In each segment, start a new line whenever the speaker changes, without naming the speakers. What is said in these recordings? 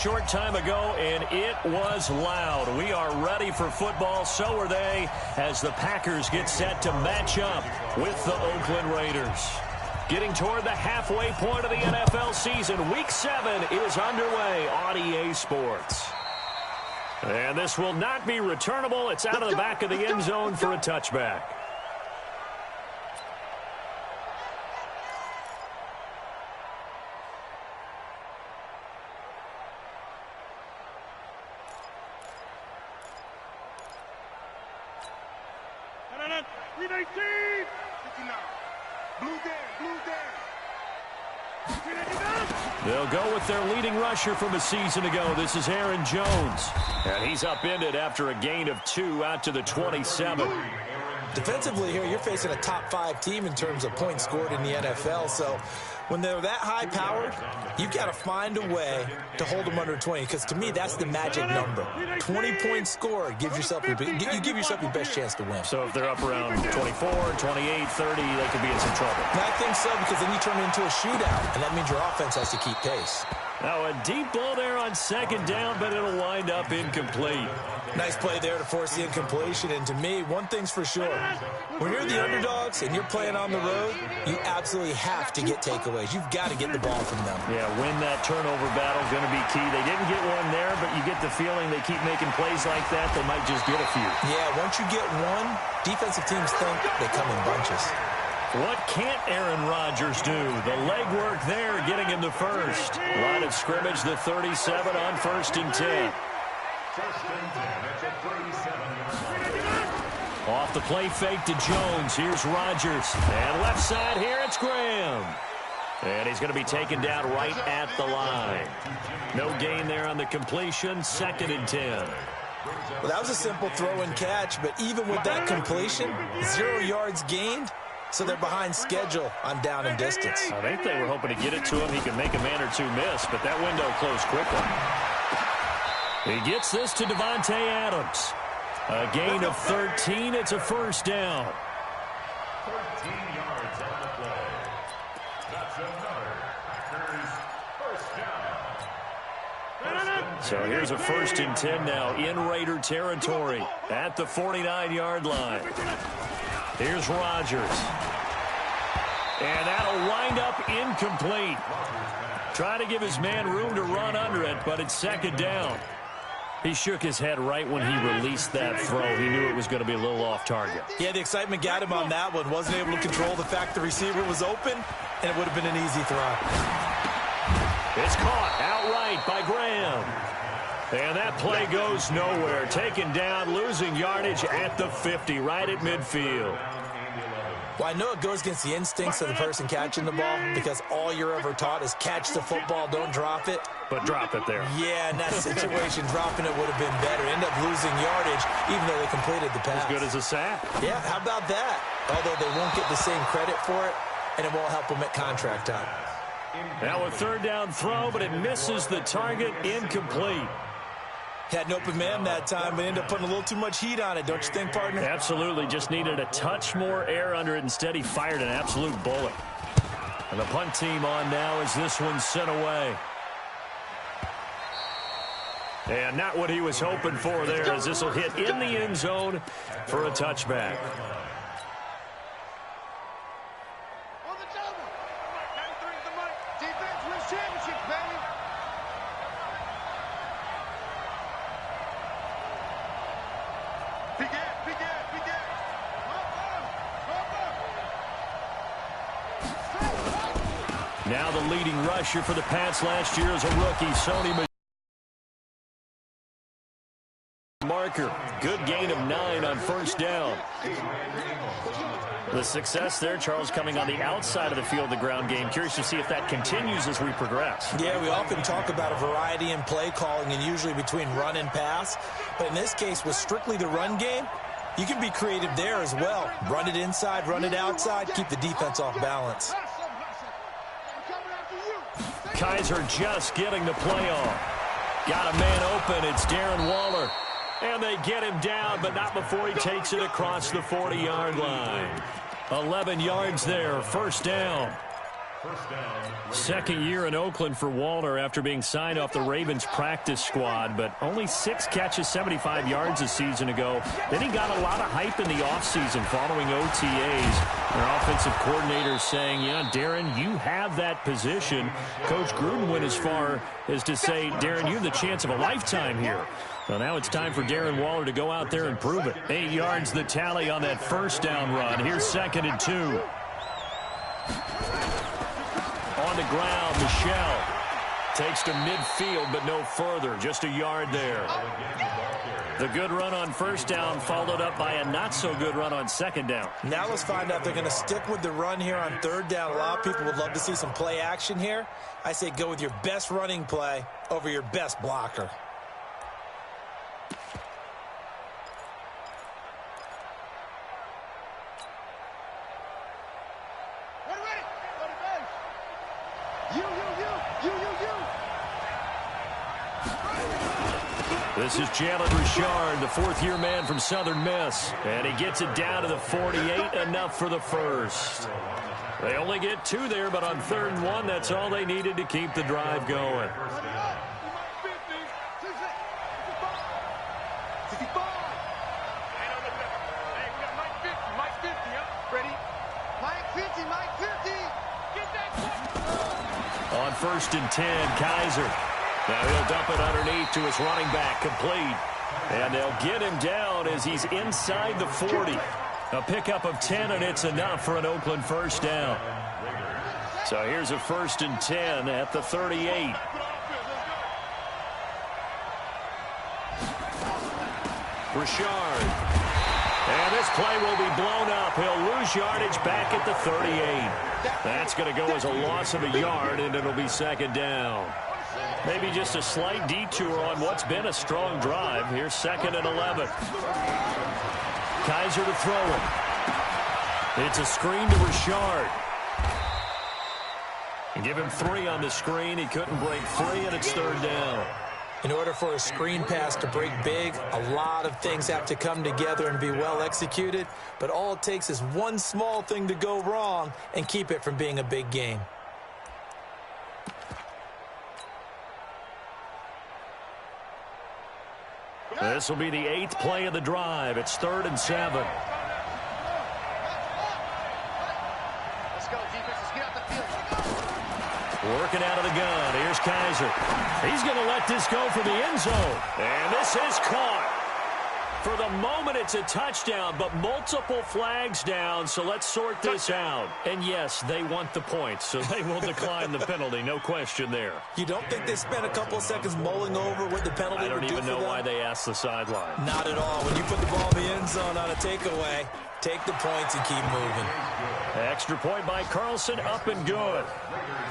Short time ago, and it was loud. We are ready for football. So are they, as the Packers get set to match up with the Oakland Raiders. Getting toward the halfway point of the NFL season, Week 7 is underway on EA Sports. And this will not be returnable. It's out of the back of the end zone for a touchback. They'll go with their leading rusher from a season ago. This is Aaron Jones. And he's upended after a gain of 2 out to the 27.
Defensively here, you're facing a top 5 team in terms of points scored in the NFL. So when they're that high-powered, you've got to find a way to hold them under 20. Because to me, that's the magic number. 20 points scored gives yourself you give yourself your best chance to win.
So if they're up around 24, 28, 30, they could be in some trouble.
And I think so, because then you turn it into a shootout, and that means your offense has to keep pace.
Now a deep ball there on second down, but it'll wind up incomplete.
Nice play there to force the incompletion. And to me, one thing's for sure. When you're the underdogs and you're playing on the road, you absolutely have to get takeaways. You've got to get the ball from them.
Yeah, win that turnover battle is going to be key. They didn't get one there, but you get the feeling they keep making plays like that, they might just get a few.
Yeah, once you get one, defensive teams think they come in bunches.
What can't Aaron Rodgers do? The legwork there getting him the first. Line of scrimmage, the 37 on 1st and 10. Off the play fake to Jones. Here's Rodgers. And left side here, it's Graham. And he's going to be taken down right at the line. No gain there on the completion. 2nd and 10.
Well, that was a simple throw and catch, but even with that completion, 0 yards gained. So they're behind schedule on down and distance.
I think they were hoping to get it to him. He could make a man or two miss, but that window closed quickly. He gets this to Devontae Adams. A gain of 13. It's a first down.
13 yards on the play. That's another Packers first down.
So here's a 1st and 10 now in Raider territory at the 49-yard line. Here's Rodgers. And that'll wind up incomplete. Trying to give his man room to run under it, but it's 2nd down. He shook his head right when he released that throw. He knew it was going to be a little off target.
Yeah, the excitement got him on that one. Wasn't able to control the fact the receiver was open, and it would have been an easy throw.
It's caught outright by Graham. And that play goes nowhere. Taken down, losing yardage at the 50, right at midfield.
Well, I know it goes against the instincts of the person catching the ball because all you're ever taught is catch the football, don't drop it.
But drop it there.
Yeah, in that situation, dropping it would have been better. End up losing yardage, even though they completed the pass.
As good as a sack.
Yeah, how about that? Although they won't get the same credit for it, and it won't help them at contract time.
Now a 3rd down throw, but it misses the target, incomplete.
Had an open man that time, but ended up putting a little too much heat on it, don't you think, partner?
Absolutely. Just needed a touch more air under it. Instead, he fired an absolute bullet. And the punt team on now as this one's sent away. And not what he was hoping for there, as this will hit in the end zone for a touchback. Now the leading rusher for the Pats last year is a rookie, Sony Marker. Good gain of 9 on 1st down. The success there, Charles, coming on the outside of the field, the ground game. Curious to see if that continues as we progress.
Yeah, we often talk about a variety in play calling and usually between run and pass. But in this case, with strictly the run game, you can be creative there as well. Run it inside, run it outside, keep the defense off balance.
Kaiser just getting the play off. Got a man open. It's Darren Waller. And they get him down, but not before he takes it across the 40-yard line. 11 yards there, 1st down. Second year in Oakland for Walter after being signed off the Ravens practice squad, but only 6 catches, 75 yards a season ago. Then he got a lot of hype in the offseason following OTAs. Their offensive coordinator saying, yeah, Darren, you have that position. Coach Gruden went as far as to say, Darren, you have the chance of a lifetime here. So now it's time for Darren Waller to go out there and prove it. 8 yards the tally on that first down run. Here's 2nd and 2. On the ground, Michelle takes to midfield, but no further. Just a yard there. The good run on first down followed up by a not-so-good run on second down.
Now let's find out if they're going to stick with the run here on third down. A lot of people would love to see some play action here. I say go with your best running play over your best blocker.
This is Jalen Richard, the fourth-year man from Southern Miss. And he gets it down to the 48, enough for the first. They only get 2 there, but on 3rd and 1, that's all they needed to keep the drive going. On 1st and 10, Kaiser. Now he'll dump it underneath to his running back, complete. And they'll get him down as he's inside the 40. A pickup of 10, and it's enough for an Oakland first down. So here's a 1st and 10 at the 38. Richard. And this play will be blown up. He'll lose yardage back at the 38. That's going to go as a loss of a yard, and it'll be 2nd down. Maybe just a slight detour on what's been a strong drive. Here's 2nd and 11. Kaiser to throw it. It's a screen to Richard. And give him 3 on the screen. He couldn't break free, and it's 3rd down.
In order for a screen pass to break big, a lot of things have to come together and be well executed. But all it takes is one small thing to go wrong and keep it from being a big game.
This will be the 8th play of the drive. It's 3rd and 7.
Let's go, defense. Let's get out the field.
Working out of the gun. Here's Kaiser. He's going to let this go for the end zone. And this is caught. For the moment, it's a touchdown, but multiple flags down, so let's sort this out. And yes, they want the points, so they will decline the penalty, no question there.
You don't think they spent a couple of seconds mulling over what the penalty would do for them?
I don't even know why they asked the sideline.
Not at all. When you put the ball in the end zone on a takeaway, take the points and keep moving.
Extra point by Carlson, up and good.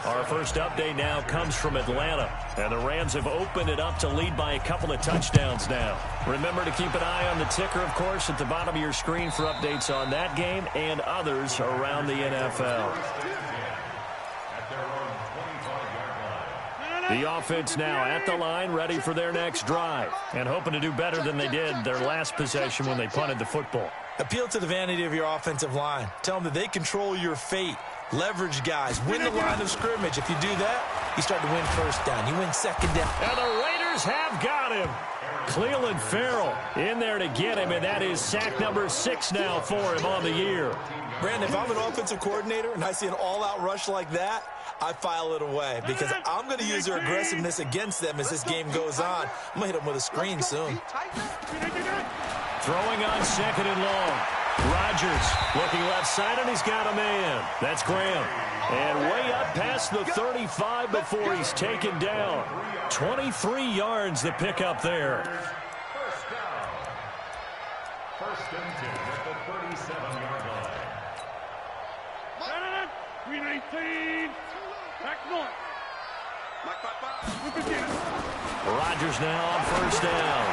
Our first update now comes from Atlanta, and the Rams have opened it up to lead by a couple of touchdowns now. Remember to keep an eye on the ticker, of course, at the bottom of your screen for updates on that game and others around the NFL. The offense now at the line, ready for their next drive, and hoping to do better than they did their last possession when they punted the football.
Appeal to the vanity of your offensive line. Tell them that they control your fate. Leverage guys. Win the line of scrimmage. If you do that, you start to win first down. You win second down.
And the Raiders have got him. Cleveland Farrell in there to get him, and that is sack number 6 now for him on the year.
Brandon, if I'm an offensive coordinator and I see an all-out rush like that, I file it away because I'm going to use their aggressiveness against them as this game goes on. I'm going to hit them with a screen soon.
Throwing on 2nd and long. Rodgers looking left side, and he's got a man. That's Graham. And way up past the 35 before he's taken down. 23 yards the pickup there.
First down. 1st and 10 at the 37-yard line.
319. Back north.
Rodgers now on 1st down.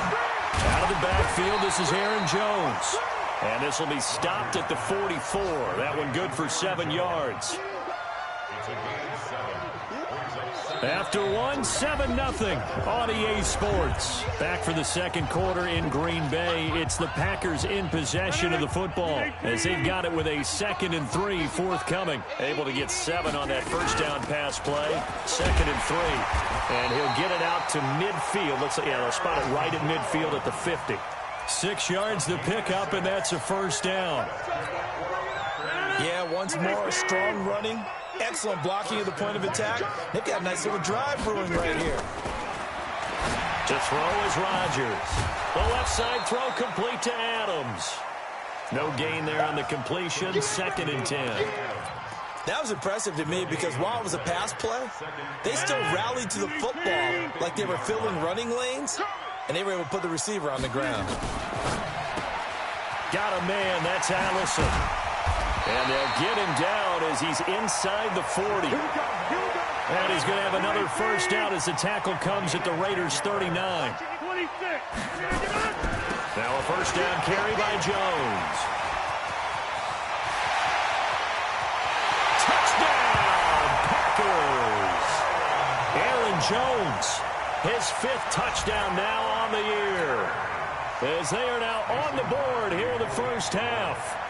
Out of the backfield, this is Aaron Jones. And this will be stopped at the 44. That one good for 7 yards.
It's a gain of 7. Brings up
After one, 7-0 on EA Sports. Back for the second quarter in Green Bay. It's the Packers in possession of the football as they've got it with a 2nd and 3 forthcoming. Able to get 7 on that first down pass play. 2nd and 3. And he'll get it out to midfield. Looks like, yeah, they'll spot it right at midfield at the 50. 6 yards to pick up, and that's a first down.
Yeah, once more, strong running. Excellent blocking at the point of attack. They've got a nice little drive brewing right here.
To throw is Rodgers. The left side throw complete to Adams. No gain there on the completion. 2nd and 10.
That was impressive to me because while it was a pass play, they still rallied to the football like they were filling running lanes, and they were able to put the receiver on the ground.
Got a man. That's Allison. And they'll get him down as he's inside the 40. And he's going to have another first down as the tackle comes at the Raiders' 39. Now a first down carry by Jones. Touchdown, Packers! Aaron Jones, his 5th touchdown now on the year. As they are now on the board here in the first half.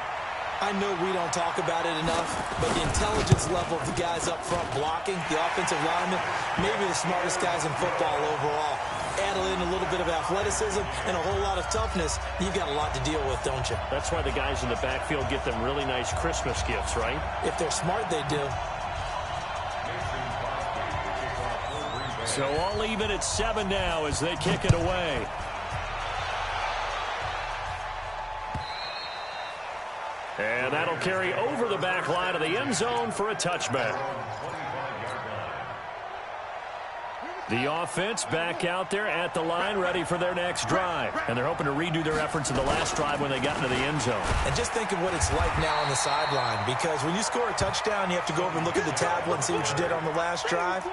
I know we don't talk about it enough, but the intelligence level of the guys up front blocking, the offensive linemen, maybe the smartest guys in football overall. Add in a little bit of athleticism and a whole lot of toughness, you've got a lot to deal with, don't you?
That's why the guys in the backfield get them really nice Christmas gifts, right?
If they're smart, they do.
So all even at 7 now as they kick it away. And that'll carry over the back line of the end zone for a touchback. The offense back out there at the line, ready for their next drive. And they're hoping to redo their efforts in the last drive when they got into the end zone.
And just think of what it's like now on the sideline, because when you score a touchdown, you have to go over and look at the tablet and see what you did on the last drive.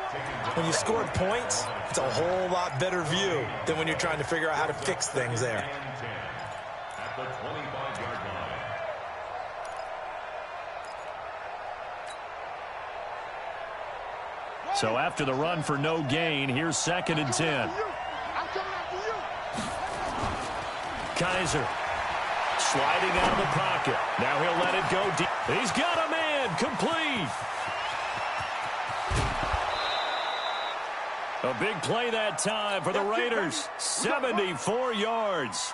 When you scored points, it's a whole lot better view than when you're trying to figure out how to fix things there.
At the 25-yard line.
So after the run for no gain, here's 2nd and 10. Kaiser sliding out of the pocket. Now he'll let it go deep. He's got a man complete. A big play that time for the Raiders. 74 yards.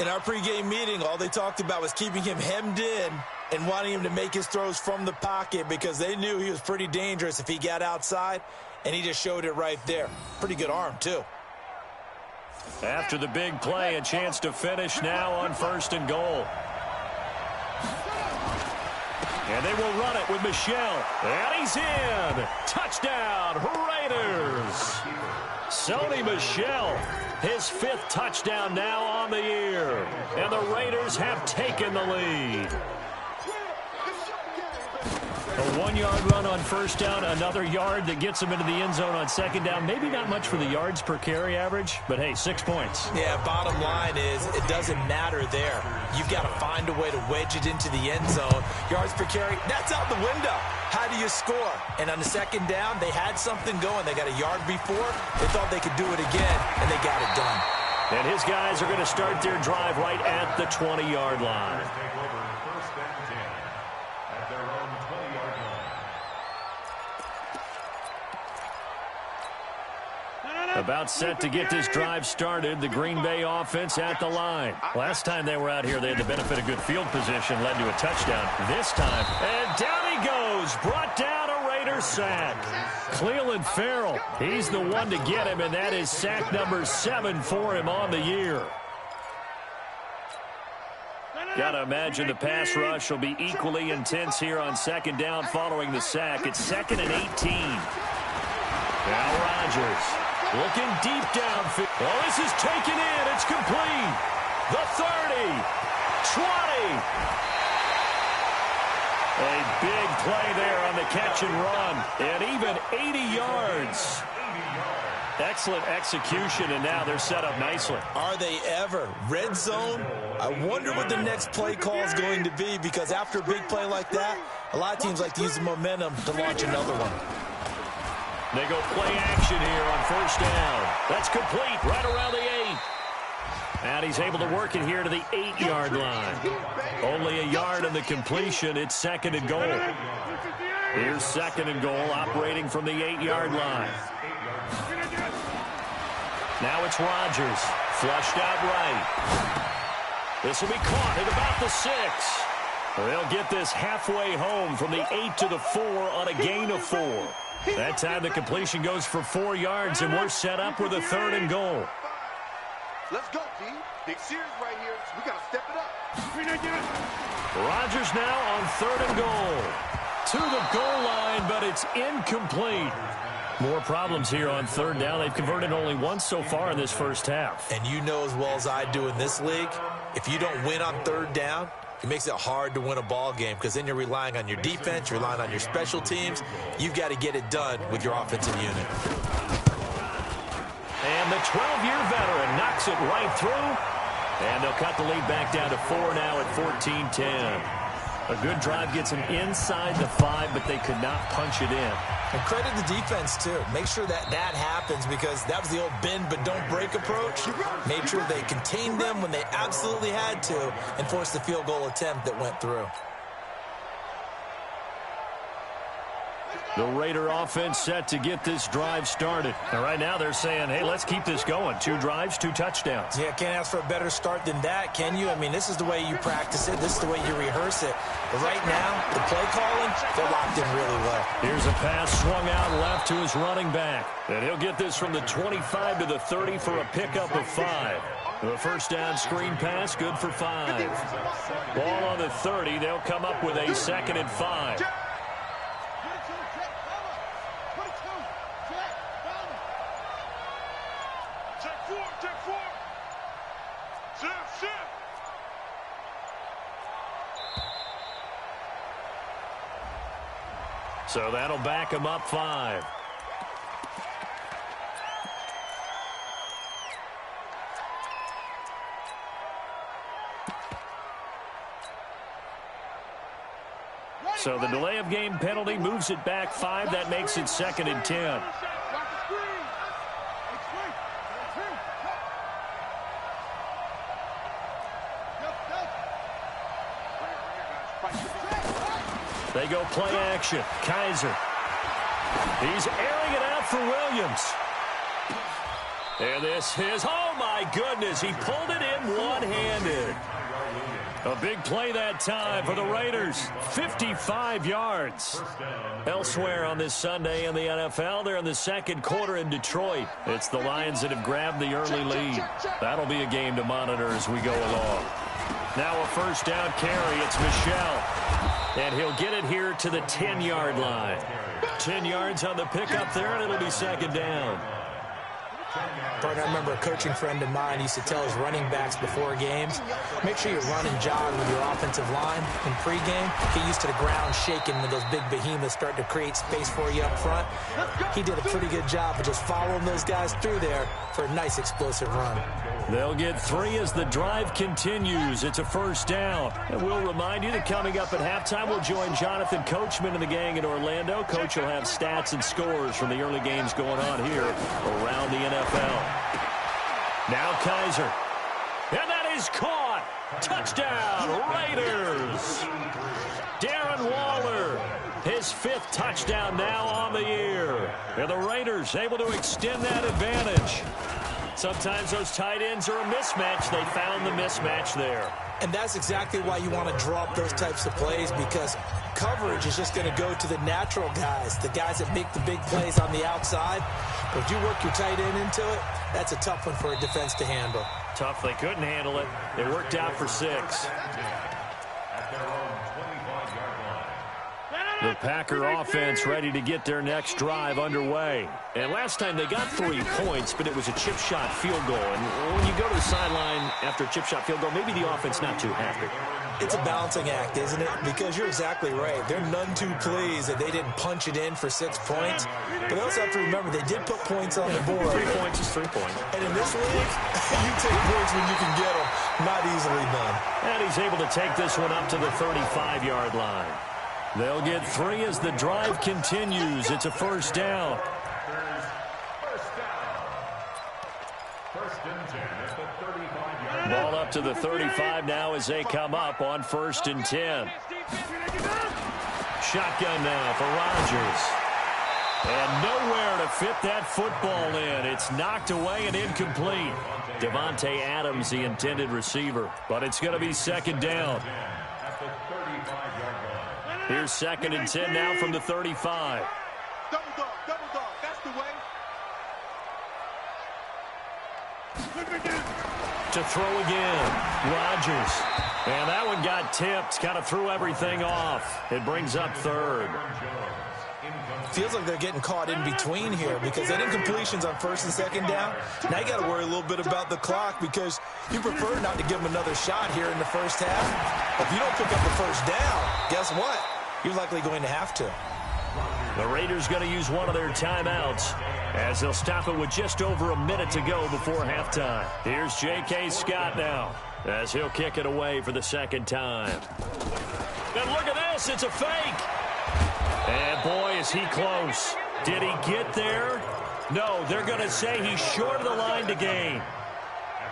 In our pregame meeting, all they talked about was keeping him hemmed in and wanting him to make his throws from the pocket because they knew he was pretty dangerous if he got outside, and he just showed it right there. Pretty good arm, too.
After the big play, a chance to finish now on 1st and goal. And they will run it with Michel. And he's in. Touchdown, Raiders. Sony Michel, his 5th touchdown now on the year. And the Raiders have taken the lead. A 1-yard run on first down, another yard that gets him into the end zone on 2nd down. Maybe not much for the yards per carry average, but hey, 6 points.
Yeah, bottom line is it doesn't matter there. You've got to find a way to wedge it into the end zone. Yards per carry, that's out the window. How do you score? And on the 2nd down, they had something going. They got a yard before. They thought they could do it again, and they got it done.
And his guys are going to start their drive right at the 20-yard line. About set to get this drive started, the Green Bay offense at the line. Last time they were out here, they had the benefit of good field position, led to a touchdown. This time, and down he goes, brought down a Raiders sack. Cleveland Farrell, he's the one to get him, and that is sack number 7 for him on the year. Got to imagine the pass rush will be equally intense here on 2nd down following the sack. It's 2nd and 18. Now Rodgers. Looking deep downfield. Oh, this is taken in. It's complete. The 30. 20. A big play there on the catch and run. And even 80 yards. Excellent execution, and now they're set up nicely.
Are they ever? Red zone? I wonder what the next play call is going to be, because after a big play like that, a lot of teams like to use the momentum to launch another one.
They go play action here on first down. That's complete right around the 8. And he's able to work it here to the 8-yard line. Only a yard in the completion. It's 2nd and goal. Here's 2nd and goal operating from the 8-yard line. Now it's Rodgers. Flushed out right. This will be caught at about the 6. They'll get this halfway home from the 8 to the 4 on a gain of 4. That time the completion goes for 4 yards, and we're set up with a 3rd and goal.
Let's go, team. Big series right here. We got to step it up.
Rodgers now on 3rd and goal. To the goal line, but it's incomplete. More problems here on 3rd down. They've converted only once so far in this first half.
And you know as well as I do in this league, if you don't win on 3rd down, it makes it hard to win a ball game because then you're relying on your defense, you're relying on your special teams. You've got to get it done with your offensive unit.
And the 12-year veteran knocks it right through. And they'll cut the lead back down to 4 now at 14-10. A good drive gets them inside the 5, but they could not punch it in.
And credit the defense, too. Make sure that happens because that was the old bend but don't break approach. Made sure they contained them when they absolutely had to and forced the field goal attempt that went through.
The Raider offense set to get this drive started. And right now they're saying, hey, let's keep this going. 2 drives, 2 touchdowns.
Yeah, can't ask for a better start than that, can you? I mean, this is the way you practice it. This is the way you rehearse it. But right now, the play calling, they're locked in really well.
Here's a pass swung out left to his running back. And he'll get this from the 25 to the 30 for a pickup of 5. The first down screen pass, good for 5. Ball on the 30. They'll come up with a 2nd and 5. So that'll back him up 5. So the delay of game penalty moves it back 5. That makes it 2nd and 10. They go play action. Kaiser. He's airing it out for Williams. And this is, oh my goodness, he pulled it in one-handed. A big play that time for the Raiders. 55 yards. Elsewhere on this Sunday in the NFL, they're in the 2nd quarter in Detroit. It's the Lions that have grabbed the early lead. That'll be a game to monitor as we go along. Now a first down carry. It's Michel. And he'll get it here to the 10-yard line. 10 yards on the pickup there, and it'll be 2nd down.
Partner, I remember a coaching friend of mine used to tell his running backs before games, make sure you run and jog with your offensive line in pregame. Get used to the ground shaking when those big behemoths start to create space for you up front. He did a pretty good job of just following those guys through there for a nice explosive run.
They'll get 3 as the drive continues. It's a first down. And we'll remind you that coming up at halftime, we'll join Jonathan Coachman and the gang in Orlando. Coach will have stats and scores from the early games going on here around the NFL. Now Kaiser. And that is caught. Touchdown, Raiders. Darren Waller, his 5th touchdown now on the year. And the Raiders able to extend that advantage. Sometimes those tight ends are a mismatch. They found the mismatch there.
And that's exactly why you want to draw up those types of plays, because coverage is just going to go to the natural guys, the guys that make the big plays on the outside. But if you work your tight end into it, that's a tough one for a defense to handle.
Tough. They couldn't handle it. It worked out for 6. The Packer offense ready to get their next drive underway. And last time they got 3 points, but it was a chip shot field goal. And when you go to the sideline after a chip shot field goal, maybe the offense not too happy.
It's a balancing act, isn't it? Because you're exactly right. They're none too pleased that they didn't punch it in for 6 points. But they also have to remember they did put points on the board.
3 points is 3 points.
And in this league, you take points when you can get them. Not easily done.
And he's able to take this one up to the 35-yard line. They'll get 3 as the drive continues. It's a first down.
First and 10 at the 35-yard line.
Ball up to the 35 now as they come up on 1st and 10. Shotgun now for Rodgers. And nowhere to fit that football in. It's knocked away and incomplete. Devontae Adams, the intended receiver. But it's going to be 2nd down. Here's 2nd and 10 now from the 35.
Double dog, that's the way.
To throw again, Rodgers. And that one got tipped, kind of threw everything off. It brings up 3rd.
Feels like they're getting caught in between here because they did completions on 1st and 2nd down. Now you got to worry a little bit about the clock because you prefer not to give them another shot here in the first half. If you don't pick up the 1st down, guess what? You're likely going to have to.
The Raiders going to use one of their timeouts as they'll stop it with just over a minute to go before halftime. Here's J.K. Scott now as he'll kick it away for the 2nd time. And look at this, it's a fake. And boy, is he close. Did he get there? No, they're going to say he's short of the line to gain.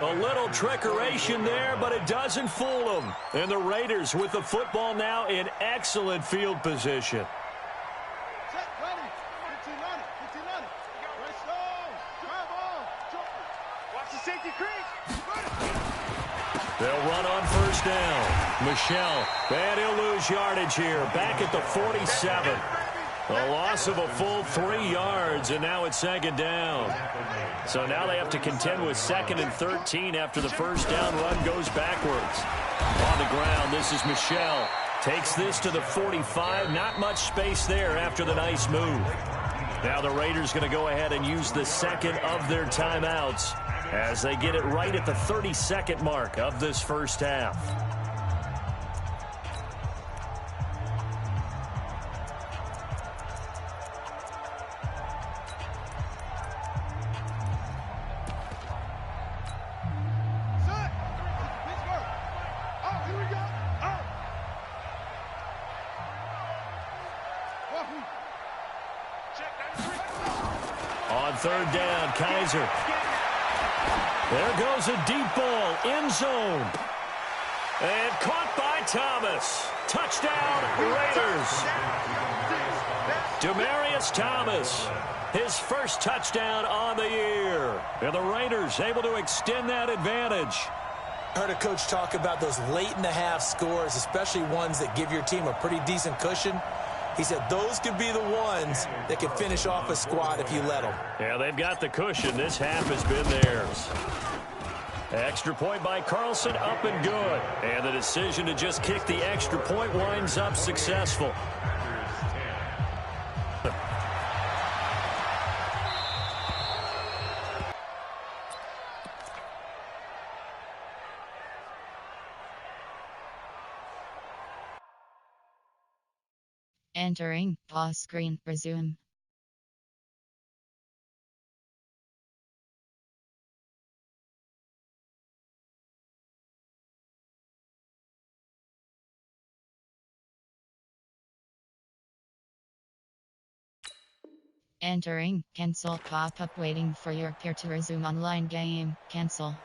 A little trickeration there, but it doesn't fool them. And the Raiders with the football now in excellent field position. They'll run on 1st down. Michelle, and he'll lose yardage here. Back at the 47. A loss of a full 3 yards, and now it's 2nd down. So now they have to contend with 2nd and 13 after the 1st down run goes backwards. On the ground, this is Michelle. Takes this to the 45. Not much space there after the nice move. Now the Raiders going to go ahead and use the 2nd of their timeouts as they get it right at the 32nd mark of this first half. On 3rd down, Kaiser. There goes a deep ball, end zone. And caught by Thomas. Touchdown, Raiders. Demaryius Thomas, his first touchdown on the year. And the Raiders able to extend that advantage.
I heard a coach talk about those late-in-the-half scores, especially ones that give your team a pretty decent cushion. He said those could be the ones that can finish off a squad if you let them.
Yeah, they've got the cushion. This half has been theirs. Extra point by Carlson, up and good. And the decision to just kick the extra point winds up successful.
Entering, pause screen, resume. Entering, cancel pop-up waiting for your peer to resume online game, cancel.